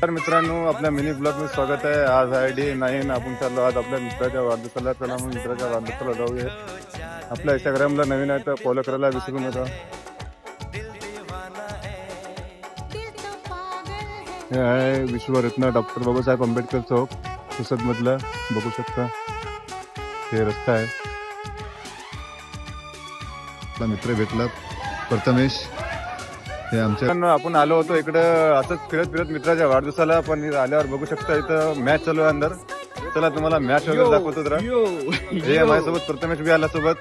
तर मित्रांनो, आपल्या मिनी ब्लॉग मध्ये स्वागत आहे. आज आहे डे 9. आपण चाललो आज आपल्या मित्राच्या वाढदिवसाला. चला मग मित्राच्या वाढदिवसाला जाऊया. आपल्या इंस्टाग्रामला नवीन आहे तर फॉलो करायला विसरू नका. हे आहे विश्वरत्न डॉक्टर बाबासाहेब आंबेडकर चौक पुसद मधलं, बघू शकता. हे रस्ता आहे. आपला मित्र भेटला प्रथमेश. हे आमच्या आपण आलो होतो इकडं असंच फिरत फिरत मित्राच्या वाढदिवसाला. पण आल्यावर बघू शकता इथं मॅच चालू आहे अंदर. चला तुम्हाला मॅच वगैरे दाखवतो जरा. हे माझ्यासोबत प्रथमेश बी आला सोबत.